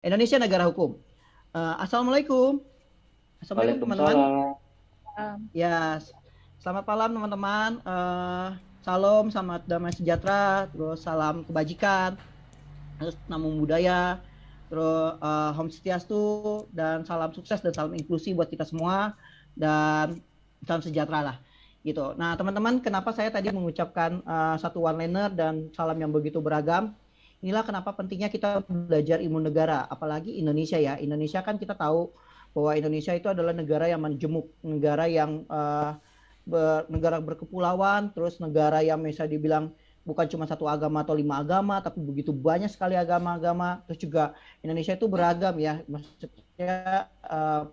Indonesia negara hukum. Assalamualaikum. Assalamualaikum teman-teman. Waalaikumsalam. Ya, selamat malam teman-teman. Salam, selamat damai sejahtera, terus salam kebajikan, terus namo budaya, terus Om Swastiastu, dan salam sukses dan salam inklusi buat kita semua, dan salam sejahtera lah. Gitu. Nah teman-teman, kenapa saya tadi mengucapkan satu one liner dan salam yang begitu beragam? Inilah kenapa pentingnya kita belajar ilmu negara, apalagi Indonesia ya. Indonesia kan kita tahu bahwa Indonesia itu adalah negara yang majemuk, negara yang negara berkepulauan, terus negara yang bisa dibilang bukan cuma satu agama atau 5 agama, tapi begitu banyak sekali agama-agama. Terus juga Indonesia itu beragam ya, maksudnya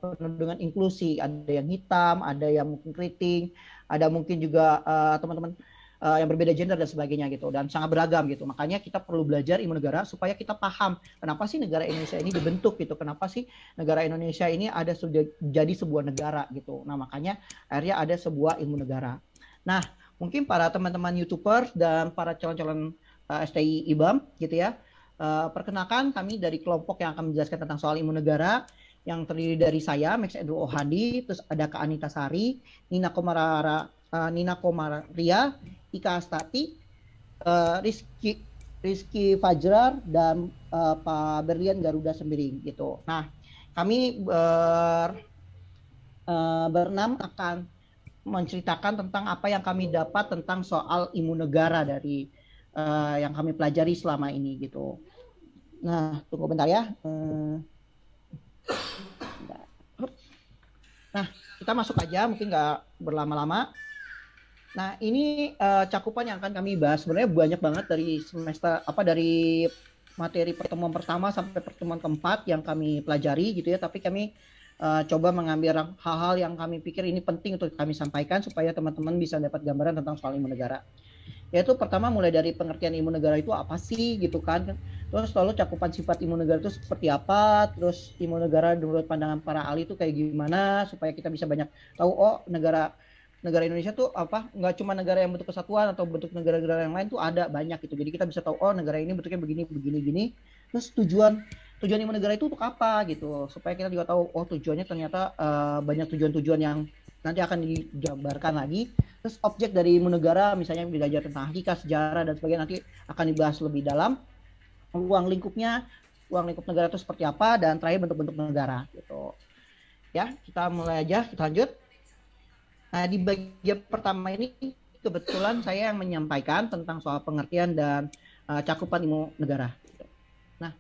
penuh dengan inklusi. Ada yang hitam, ada yang mungkin keriting, ada mungkin juga teman-teman yang berbeda gender dan sebagainya gitu, dan sangat beragam gitu. Makanya kita perlu belajar ilmu negara supaya kita paham kenapa sih negara Indonesia ini dibentuk gitu, kenapa sih negara Indonesia ini ada jadi sebuah negara gitu. Nah makanya akhirnya ada sebuah ilmu negara. Nah mungkin para teman-teman YouTuber dan para calon-calon STI IBAM gitu ya, perkenalkan kami dari kelompok yang akan menjelaskan tentang soal ilmu negara, yang terdiri dari saya, Max Andrew Ohadi, terus ada Kak Anita Sari, Nina Komaria, Ika Astati, Rizky Fajrar, dan Pak Berlian Garuda Sembiring gitu. Nah, kami berenam akan menceritakan tentang apa yang kami dapat tentang soal ilmu negara dari yang kami pelajari selama ini gitu. Nah, tunggu bentar ya. Nah, kita masuk aja, mungkin nggak berlama-lama. Nah, ini cakupan yang akan kami bahas. Sebenarnya banyak banget dari semester dari materi pertemuan pertama sampai pertemuan keempat yang kami pelajari gitu ya. Tapi kami coba mengambil hal-hal yang kami pikir ini penting untuk kami sampaikan supaya teman-teman bisa dapat gambaran tentang soal ilmu negara. Yaitu pertama mulai dari pengertian ilmu negara itu apa sih gitu kan. Terus lalu cakupan sifat ilmu negara itu seperti apa, terus ilmu negara menurut pandangan para ahli itu kayak gimana supaya kita bisa banyak tahu negara Indonesia tuh apa, nggak cuma negara yang bentuk kesatuan atau bentuk negara-negara yang lain tuh ada banyak gitu. Jadi kita bisa tahu negara ini bentuknya begini begini gini. Terus tujuan ilmu negara itu untuk apa gitu, supaya kita juga tahu tujuannya ternyata banyak tujuan-tujuan yang nanti akan dijabarkan lagi. Terus objek dari ilmu negara misalnya belajar tentang hakikat, sejarah dan sebagainya nanti akan dibahas lebih dalam. Ruang lingkup negara itu seperti apa, dan terakhir bentuk-bentuk negara gitu. Ya, kita mulai aja, kita lanjut. Nah, di bagian pertama ini kebetulan saya yang menyampaikan tentang soal pengertian dan cakupan ilmu negara. Nah,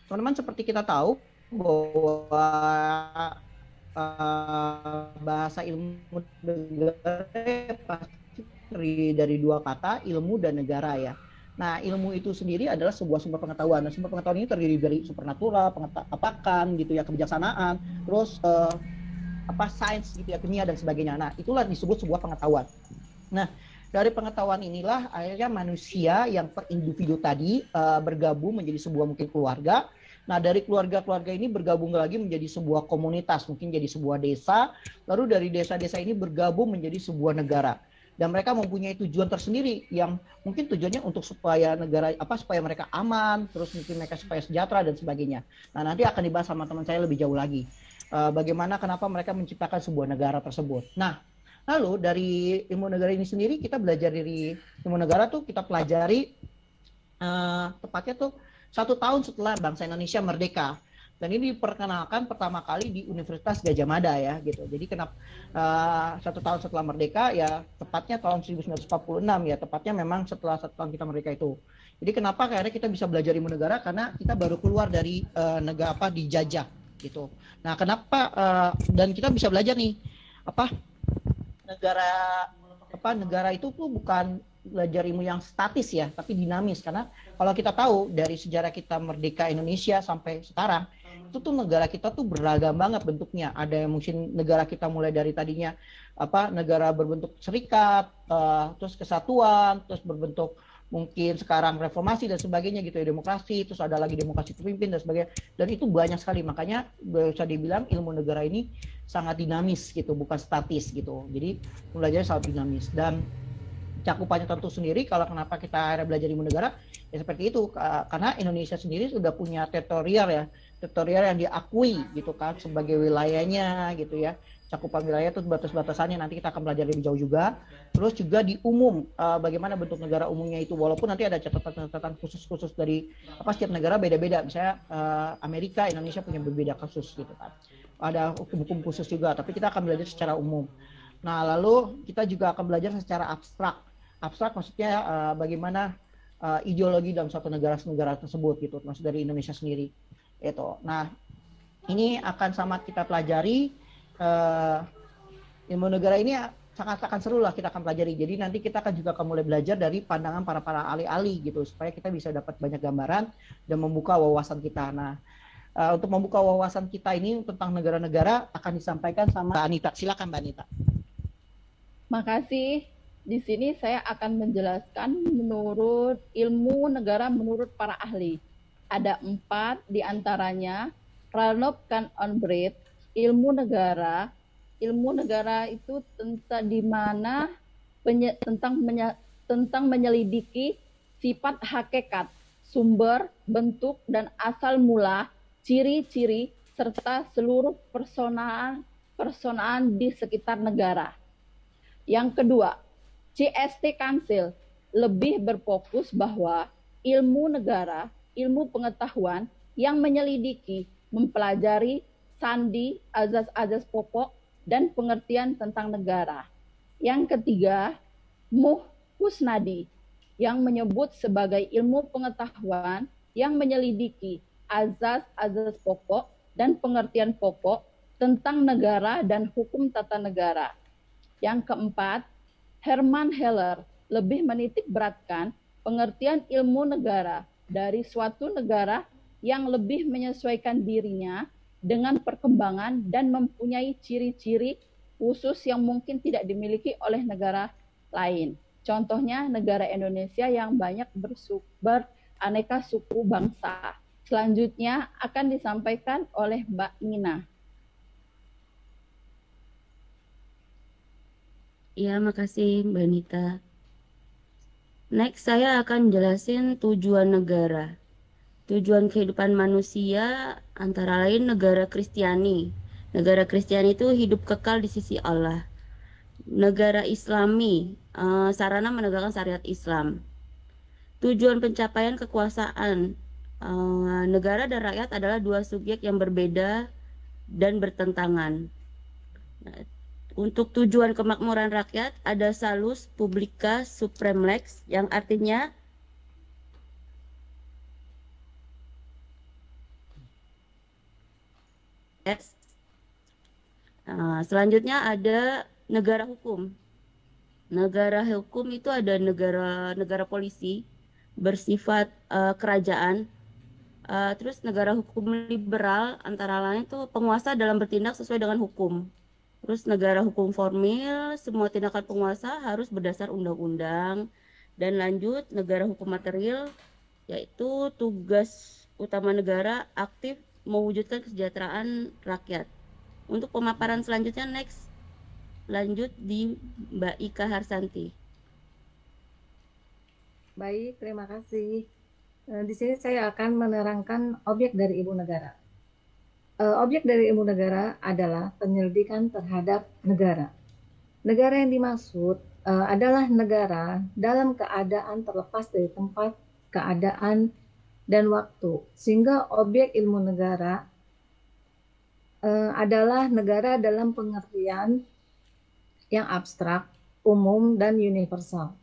teman-teman seperti kita tahu bahwa bahasa ilmu negara pasti terdiri dari dua kata, ilmu dan negara ya. Nah, ilmu itu sendiri adalah sebuah sumber pengetahuan. Nah, sumber pengetahuan ini terdiri dari supernatural, apakan gitu ya, kebijaksanaan, terus sains gitu ya, kimia dan sebagainya. Nah, itulah disebut sebuah pengetahuan. Nah, dari pengetahuan inilah akhirnya manusia yang per individu tadi bergabung menjadi sebuah mungkin keluarga. Nah, dari keluarga-keluarga ini bergabung lagi menjadi sebuah komunitas, mungkin jadi sebuah desa, lalu dari desa-desa ini bergabung menjadi sebuah negara. Dan mereka mempunyai tujuan tersendiri yang mungkin tujuannya untuk supaya negara supaya mereka aman, terus mungkin mereka supaya sejahtera dan sebagainya. Nah, nanti akan dibahas sama teman saya lebih jauh lagi. Bagaimana kenapa mereka menciptakan sebuah negara tersebut. Nah, lalu dari ilmu negara ini sendiri kita belajar dari ilmu negara tuh kita pelajari tepatnya tuh 1 tahun setelah bangsa Indonesia merdeka, dan ini diperkenalkan pertama kali di Universitas Gadjah Mada ya gitu. Jadi kenapa 1 tahun setelah merdeka ya, tepatnya tahun 1946 ya, tepatnya memang setelah 1 tahun kita merdeka itu. Jadi kenapa akhirnya kita bisa belajar ilmu negara, karena kita baru keluar dari negara dijajah gitu. Nah kenapa dan kita bisa belajar nih negara itu tuh bukan belajar ilmu yang statis ya, tapi dinamis. Karena kalau kita tahu dari sejarah kita merdeka Indonesia sampai sekarang, itu tuh negara kita tuh beragam banget bentuknya. Ada yang mungkin negara kita mulai dari tadinya negara berbentuk serikat, terus kesatuan, terus berbentuk mungkin sekarang reformasi dan sebagainya gitu ya, demokrasi, terus ada lagi demokrasi terpimpin dan sebagainya. Dan itu banyak sekali, makanya bisa dibilang ilmu negara ini sangat dinamis gitu, bukan statis gitu. Jadi belajarnya sangat dinamis. Dan cakupannya tentu sendiri, kalau kenapa kita belajar ilmu negara ya seperti itu, karena Indonesia sendiri sudah punya teritorial ya, teritorial yang diakui gitu kan sebagai wilayahnya gitu ya. Cakupan wilayah itu batas-batasannya nanti kita akan belajar lebih jauh juga. Terus juga di umum bagaimana bentuk negara umumnya itu, walaupun nanti ada catatan-catatan khusus-khusus dari setiap negara beda-beda. Misalnya Amerika, Indonesia punya berbeda kasus gitu kan. Ada hukum-hukum khusus juga, tapi kita akan belajar secara umum. Nah, lalu kita juga akan belajar secara abstrak. Abstrak maksudnya bagaimana ideologi dalam suatu negara tersebut gitu, maksud dari Indonesia sendiri. Itu. Nah, ini akan sama kita pelajari. Ilmu negara ini sangat akan seru lah kita akan pelajari. Jadi nanti kita akan juga akan mulai belajar dari pandangan para ahli-ahli gitu, supaya kita bisa dapat banyak gambaran dan membuka wawasan kita. Nah, untuk membuka wawasan kita ini tentang negara-negara akan disampaikan sama Mbak Anita. Silakan Mbak Anita. Makasih. Di sini saya akan menjelaskan menurut ilmu negara menurut para ahli. Ada 4 diantaranya. Ranop kan on breed, ilmu negara itu tentang di mana tentang menyelidiki sifat hakikat, sumber, bentuk, dan asal mula, ciri-ciri, serta seluruh personaan di sekitar negara. Yang kedua, CST Council lebih berfokus bahwa ilmu negara, ilmu pengetahuan yang menyelidiki, mempelajari sandi, azas-azas pokok, dan pengertian tentang negara. Yang ketiga, Muhkusnadi yang menyebut sebagai ilmu pengetahuan yang menyelidiki azas-azas pokok dan pengertian pokok tentang negara dan hukum tata negara. Yang keempat, Herman Heller lebih menitik beratkan pengertian ilmu negara dari suatu negara yang lebih menyesuaikan dirinya dengan perkembangan dan mempunyai ciri-ciri khusus yang mungkin tidak dimiliki oleh negara lain. Contohnya negara Indonesia yang banyak beraneka suku bangsa. Selanjutnya akan disampaikan oleh Mbak Nina. Ya, makasih Mbak Nita. Next, saya akan jelasin tujuan negara. Tujuan kehidupan manusia antara lain negara Kristiani. Negara Kristiani itu hidup kekal di sisi Allah. Negara Islami, sarana menegakkan syariat Islam. Tujuan pencapaian kekuasaan. Negara dan rakyat adalah 2 subjek yang berbeda dan bertentangan. Nah, untuk tujuan kemakmuran rakyat ada salus publica supreme lex yang artinya selanjutnya ada negara hukum. Negara hukum itu ada negara polisi bersifat kerajaan. Terus negara hukum liberal antara lain itu penguasa dalam bertindak sesuai dengan hukum. Terus negara hukum formil, semua tindakan penguasa harus berdasar undang-undang. Dan lanjut negara hukum material, yaitu tugas utama negara aktif mewujudkan kesejahteraan rakyat. Untuk pemaparan selanjutnya next, lanjut di Mbak Ika Harsanti. Baik, terima kasih. Di sini saya akan menerangkan objek dari ilmu negara. Objek dari ilmu negara adalah penyelidikan terhadap negara. Negara yang dimaksud adalah negara dalam keadaan terlepas dari tempat, keadaan, dan waktu. Sehingga objek ilmu negara adalah negara dalam pengertian yang abstrak, umum, dan universal.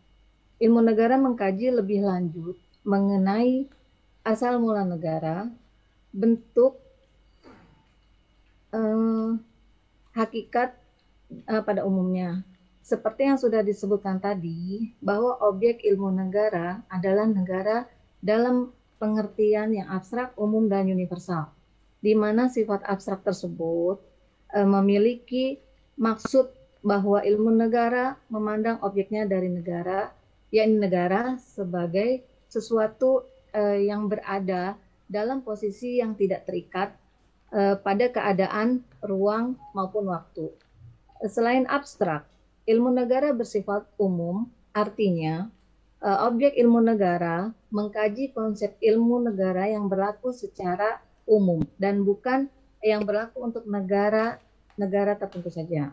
Ilmu negara mengkaji lebih lanjut mengenai asal mula negara, bentuk, hakikat pada umumnya. Seperti yang sudah disebutkan tadi, bahwa objek ilmu negara adalah negara dalam pengertian yang abstrak, umum, dan universal, di mana sifat abstrak tersebut memiliki maksud bahwa ilmu negara memandang objeknya dari negara, yakni negara sebagai sesuatu yang berada dalam posisi yang tidak terikat pada keadaan, ruang, maupun waktu. Selain abstrak, ilmu negara bersifat umum, artinya objek ilmu negara mengkaji konsep ilmu negara yang berlaku secara umum dan bukan yang berlaku untuk negara tertentu saja.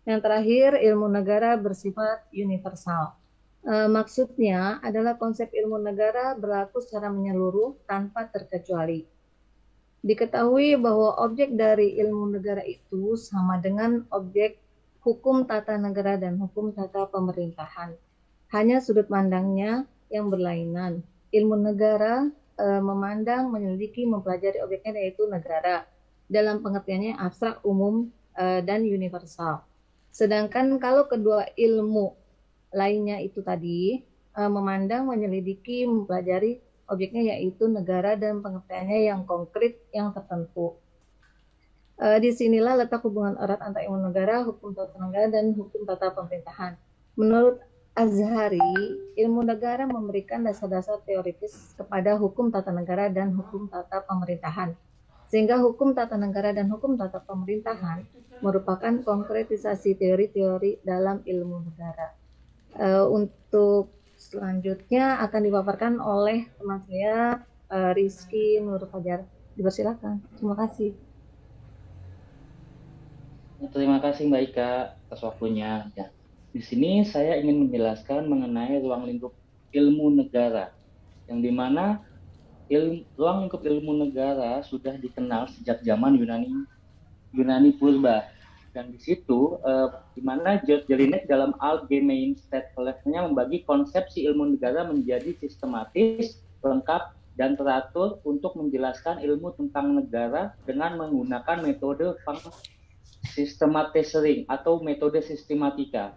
Yang terakhir, ilmu negara bersifat universal. Maksudnya adalah konsep ilmu negara berlaku secara menyeluruh tanpa terkecuali. Diketahui bahwa objek dari ilmu negara itu sama dengan objek hukum tata negara dan hukum tata pemerintahan. Hanya sudut pandangnya yang berlainan. Ilmu negara memandang, menyelidiki, mempelajari objeknya yaitu negara. Dalam pengertiannya abstrak, umum, dan universal. Sedangkan kalau kedua ilmu lainnya itu tadi memandang, menyelidiki, mempelajari objeknya yaitu negara dan pengertiannya yang konkret, yang tertentu. Disinilah letak hubungan erat antara ilmu negara, hukum tata negara, dan hukum tata pemerintahan. Menurut Azhari, ilmu negara memberikan dasar-dasar teoritis kepada hukum tata negara dan hukum tata pemerintahan. Sehingga hukum tata negara dan hukum tata pemerintahan merupakan konkretisasi teori-teori dalam ilmu negara. Untuk selanjutnya akan dipaparkan oleh teman saya, Rizky Nur Fajar. Dipersilakan. Terima kasih. Terima kasih Mbak Ika atas waktunya. Ya. Di sini saya ingin menjelaskan mengenai ruang lingkup ilmu negara, yang dimana ruang lingkup ilmu negara sudah dikenal sejak zaman Yunani purba. Dan di situ, di mana George Jelinek dalam Allgemeine Staatsrechtnya membagi konsepsi ilmu negara menjadi sistematis, lengkap, dan teratur untuk menjelaskan ilmu tentang negara dengan menggunakan metode systematisering atau metode sistematika.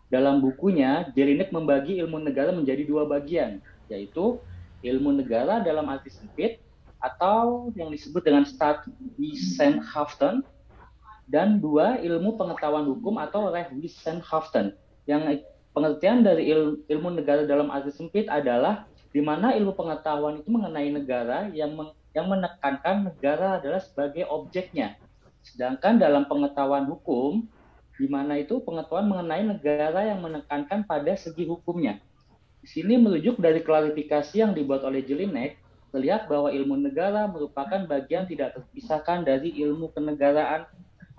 Dalam bukunya, Jelinek membagi ilmu negara menjadi dua bagian, yaitu ilmu negara dalam arti sempit atau yang disebut dengan Staatswissenschaften, dan dua, ilmu pengetahuan hukum atau Rechtswissenschaften. Yang pengertian dari ilmu negara dalam arti sempit adalah di mana ilmu pengetahuan itu mengenai negara yang menekankan negara adalah sebagai objeknya. Sedangkan dalam pengetahuan hukum, di mana itu pengetahuan mengenai negara yang menekankan pada segi hukumnya. Di sini merujuk dari klarifikasi yang dibuat oleh Jelinek, terlihat bahwa ilmu negara merupakan bagian tidak terpisahkan dari ilmu kenegaraan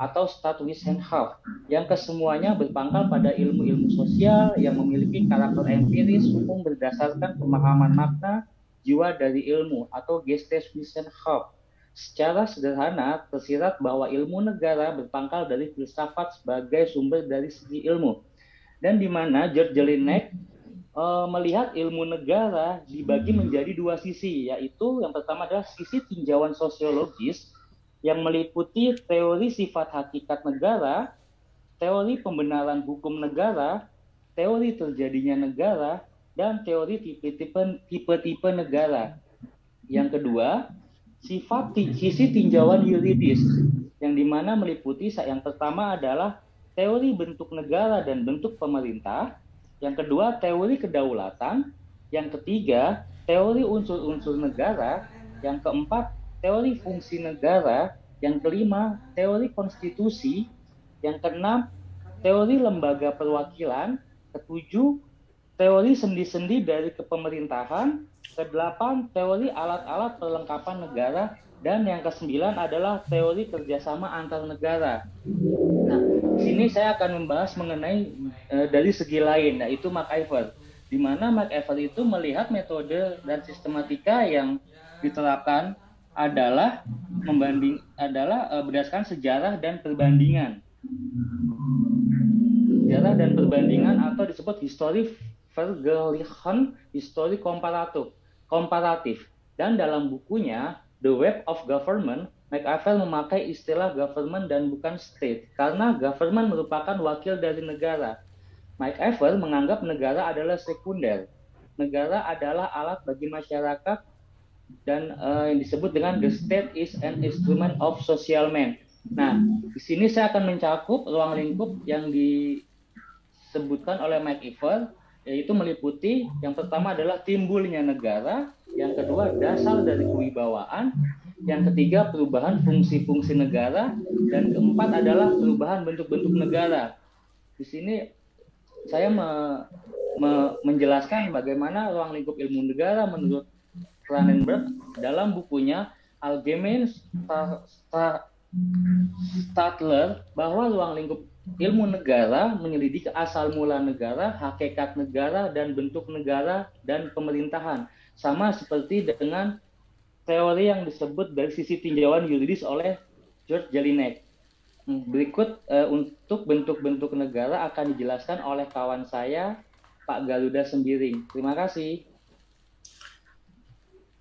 atau Staatswissenschaft, yang kesemuanya berpangkal pada ilmu-ilmu sosial yang memiliki karakter empiris, umum berdasarkan pemahaman makna jiwa dari ilmu atau Geisteswissenschaft. Secara sederhana, tersirat bahwa ilmu negara berpangkal dari filsafat sebagai sumber dari segi ilmu. Dan di mana George Jelinek melihat ilmu negara dibagi menjadi dua sisi, yaitu yang pertama adalah sisi tinjauan sosiologis yang meliputi teori sifat hakikat negara, teori pembenaran hukum negara, teori terjadinya negara, dan teori tipe-tipe negara. Yang kedua, sisi tinjauan yuridis, yang dimana meliputi yang pertama adalah teori bentuk negara dan bentuk pemerintah, yang kedua teori kedaulatan, yang ketiga teori unsur-unsur negara, yang keempat teori fungsi negara, yang kelima teori konstitusi, yang keenam teori lembaga perwakilan, ketujuh teori sendi-sendi dari kepemerintahan, kedelapan teori alat-alat perlengkapan negara, dan yang kesembilan adalah teori kerjasama antar negara. Nah, di sini saya akan membahas mengenai dari segi lain, yaitu MacIver, di mana MacIver itu melihat metode dan sistematika yang diterapkan adalah berdasarkan sejarah dan perbandingan. Sejarah dan perbandingan atau disebut history vergelijken, history komparatif. Dan dalam bukunya The Web of Government, MacIver memakai istilah government dan bukan state karena government merupakan wakil dari negara. MacIver menganggap negara adalah sekunder. Negara adalah alat bagi masyarakat dan yang disebut dengan the state is an instrument of social man. Nah, di sini saya akan mencakup ruang lingkup yang disebutkan oleh MacIver, yaitu meliputi yang pertama adalah timbulnya negara, yang kedua dasar dari kewibawaan, yang ketiga perubahan fungsi-fungsi negara, dan keempat adalah perubahan bentuk-bentuk negara. Di sini saya menjelaskan bagaimana ruang lingkup ilmu negara menurut Cronenberg dalam bukunya Allgemeine Stadler bahwa ruang lingkup ilmu negara menyelidiki asal mula negara, hakikat negara, dan bentuk negara dan pemerintahan. Sama seperti dengan teori yang disebut dari sisi tinjauan yuridis oleh George Jelinek. Berikut untuk bentuk-bentuk negara akan dijelaskan oleh kawan saya, Pak Garuda Sembiring. Terima kasih.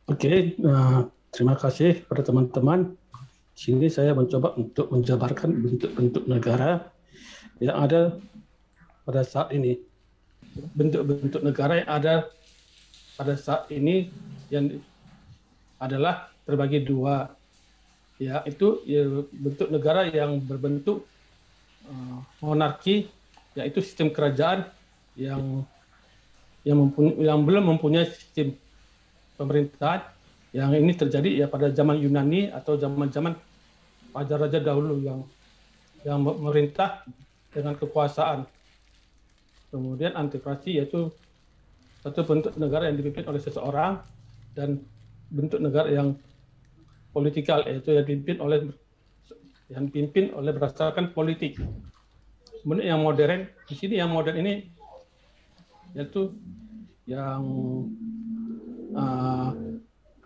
Oke, terima kasih pada teman-teman. Di sini saya mencoba untuk menjabarkan bentuk-bentuk negara yang ada pada saat ini. Bentuk-bentuk negara yang ada pada saat ini yang adalah terbagi dua, yaitu bentuk negara yang berbentuk monarki, yaitu sistem kerajaan yang belum mempunyai sistem pemerintahan. Yang ini terjadi ya pada zaman Yunani atau zaman-zaman raja-raja dahulu yang memerintah dengan kekuasaan. Kemudian antikrasi yaitu satu bentuk negara yang dipimpin oleh seseorang, dan bentuk negara yang politikal yaitu yang dipimpin oleh berdasarkan politik. Kemudian yang modern di sini, yang modern ini yaitu yang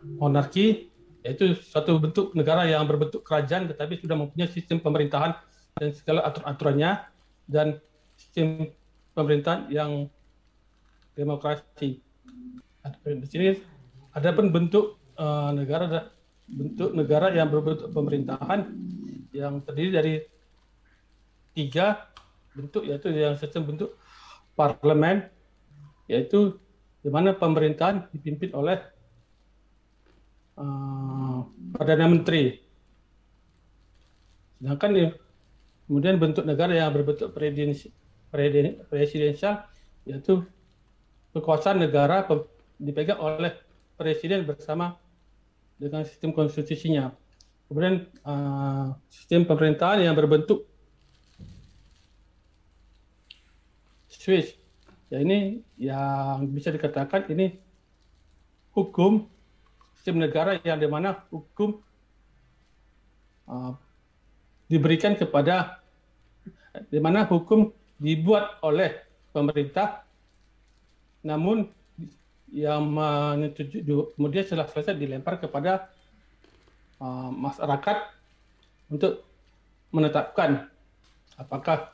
monarki, yaitu suatu bentuk negara yang berbentuk kerajaan tetapi sudah mempunyai sistem pemerintahan dan segala aturan-aturannya, dan sistem pemerintahan yang demokrasi. Di sini ada pun bentuk negara yang berbentuk pemerintahan yang terdiri dari 3 bentuk, yaitu yang sistem bentuk parlemen, yaitu di mana pemerintahan dipimpin oleh Perdana Menteri. Sedangkan kemudian bentuk negara yang berbentuk presidensial, yaitu kekuasaan negara dipegang oleh presiden bersama dengan sistem konstitusinya. Kemudian sistem pemerintahan yang berbentuk Swiss, ya ini yang bisa dikatakan ini hukum, sistem negara yang dimana hukum diberikan kepada, dimana hukum dibuat oleh pemerintah, namun yang kemudian setelah selesai dilempar kepada masyarakat untuk menetapkan apakah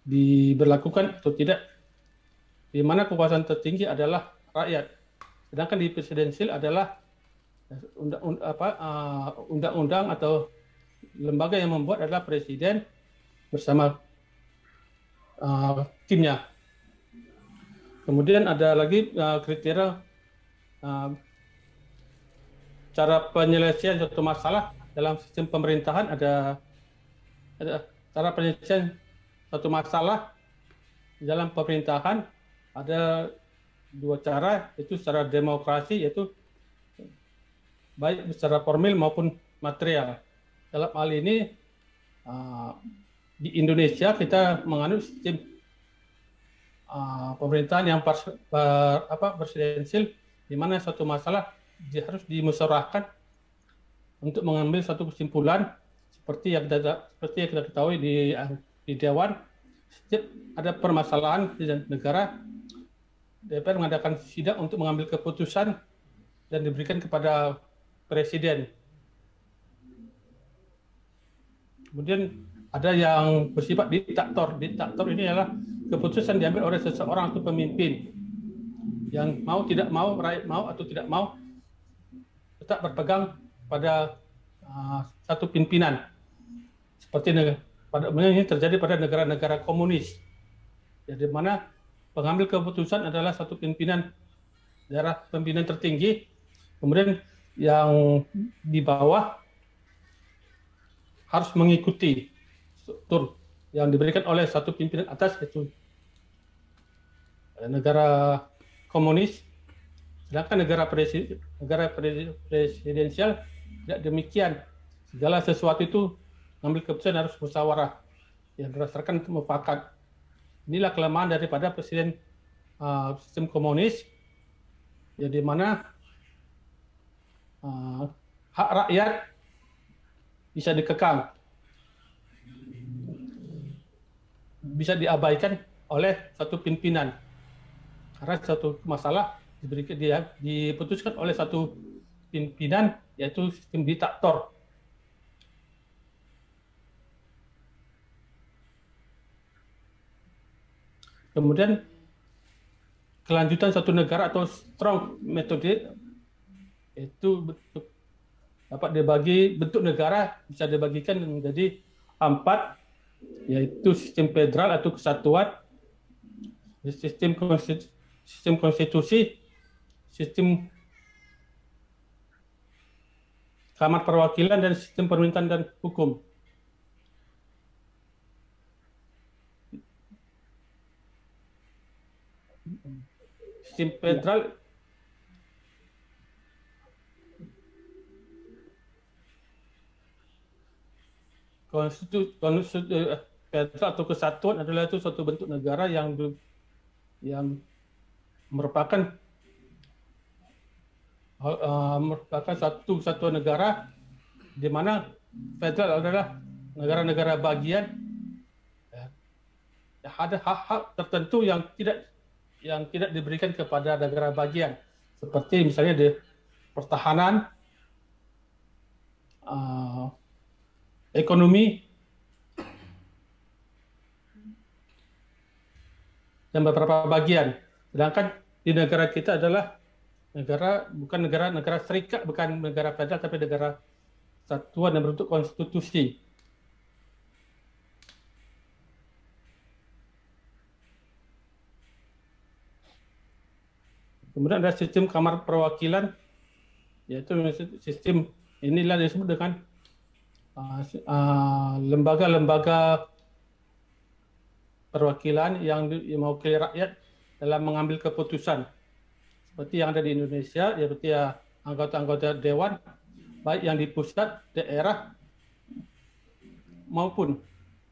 diberlakukan atau tidak, di mana kekuasaan tertinggi adalah rakyat. Sedangkan di presidensial adalah undang-undang atau lembaga yang membuat adalah presiden bersama timnya. Kemudian ada lagi kriteria cara penyelesaian suatu masalah dalam sistem pemerintahan. Ada cara penyelesaian suatu masalah dalam pemerintahan, ada 2 cara, yaitu secara demokrasi, yaitu baik secara formil maupun material. Dalam hal ini di Indonesia kita menganut sistem pemerintahan yang presidensial, di mana suatu masalah harus dimusyawarahkan untuk mengambil satu kesimpulan, seperti yang kita ketahui di Dewan. Setiap ada permasalahan di negara, DPR mengadakan sidang untuk mengambil keputusan dan diberikan kepada presiden. Kemudian ada yang bersifat diktator. Diktator ini adalah keputusan diambil oleh seseorang atau pemimpin yang mau tidak mau, rakyat mau atau tidak mau, tetap berpegang pada satu pimpinan. Seperti ini terjadi pada negara-negara komunis, di mana pengambil keputusan adalah satu pimpinan daerah, pimpinan tertinggi, kemudian yang di bawah harus mengikuti struktur yang diberikan oleh satu pimpinan atas, yaitu negara komunis. Sedangkan negara presidensial tidak demikian. Segala sesuatu itu mengambil keputusan harus musyawarah yang berdasarkan mufakat. Inilah kelemahan daripada sistem komunis, ya, di mana hak rakyat bisa dikekang, bisa diabaikan oleh satu pimpinan. Karena satu masalah diputuskan oleh satu pimpinan, yaitu sistem diktator. Kemudian kelanjutan satu negara atau strong metode itu dapat dibagi, bentuk negara bisa dibagikan menjadi 4, yaitu sistem federal atau kesatuan, sistem konstitusi, sistem kamar perwakilan, dan sistem pemerintahan dan hukum. Sistem federal federal atau kesatuan adalah itu suatu bentuk negara yang merupakan satu negara di mana federal adalah negara-negara bagian, ada hak-hak tertentu yang tidak diberikan kepada negara bagian, seperti misalnya di pertahanan, ekonomi, dan beberapa bagian. Sedangkan di negara kita adalah bukan negara serikat, bukan negara federal, tapi negara satuan yang berbentuk konstitusi. Kemudian ada sistem kamar perwakilan, yaitu sistem inilah disebut dengan lembaga-lembaga perwakilan yang mewakili rakyat dalam mengambil keputusan. Seperti yang ada di Indonesia, seperti anggota-anggota dewan, baik yang di pusat, daerah, maupun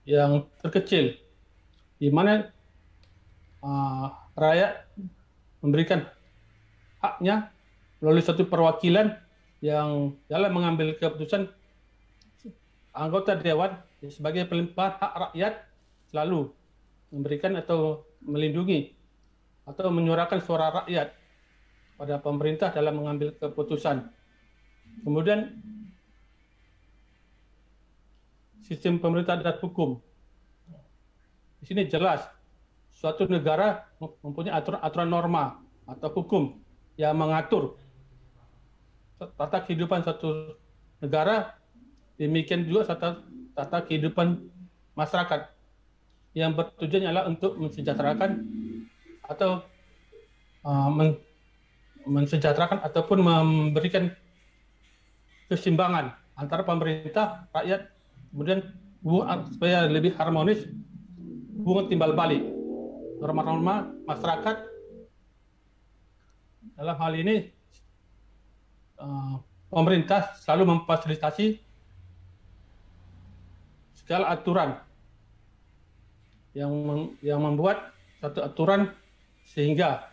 yang terkecil, di mana rakyat memberikan haknya melalui satu perwakilan yang dalam mengambil keputusan. Anggota dewan sebagai pelempar hak rakyat selalu memberikan atau melindungi atau menyuarakan suara rakyat pada pemerintah dalam mengambil keputusan. Kemudian sistem pemerintah dan hukum. Di sini jelas suatu negara mempunyai aturan norma atau hukum yang mengatur tata kehidupan suatu negara, demikian juga tata kehidupan masyarakat yang bertujuan adalah untuk mensejahterakan atau mensejahterakan ataupun memberikan keseimbangan antara pemerintah, rakyat, kemudian supaya lebih harmonis hubungan timbal balik. Norma-norma masyarakat dalam hal ini pemerintah selalu memfasilitasi segala aturan yang membuat satu aturan sehingga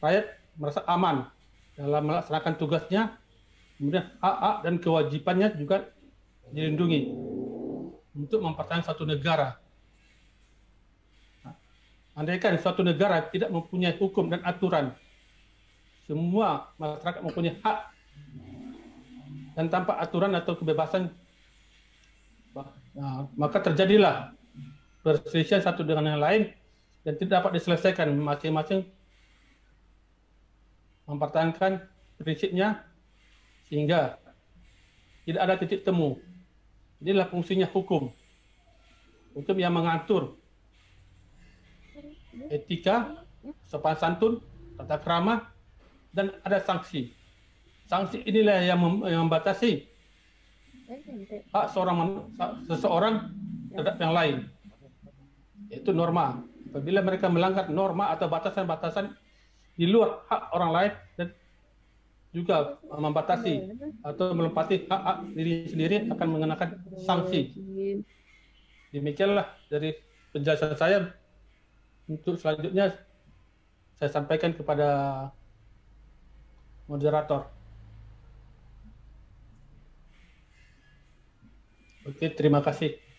rakyat merasa aman dalam melaksanakan tugasnya, kemudian hak-hak dan kewajibannya juga dilindungi untuk mempertahankan satu negara. Andaikan suatu negara tidak mempunyai hukum dan aturan, semua masyarakat mempunyai hak, dan tanpa aturan atau kebebasan, maka terjadilah perselisihan satu dengan yang lain dan tidak dapat diselesaikan. Masing-masing mempertahankan prinsipnya sehingga tidak ada titik temu. Inilah fungsinya hukum. Hukum yang mengatur etika, sopan santun, tata krama, dan ada sanksi. Sanksi inilah yang membatasi hak seseorang terhadap yang lain. Itu norma. Apabila mereka melanggar norma atau batasan-batasan di luar hak orang lain dan juga membatasi atau melempati hak diri sendiri, akan mengenakan sanksi. Demikianlah dari penjelasan saya. Untuk selanjutnya saya sampaikan kepada moderator. Oke, terima kasih.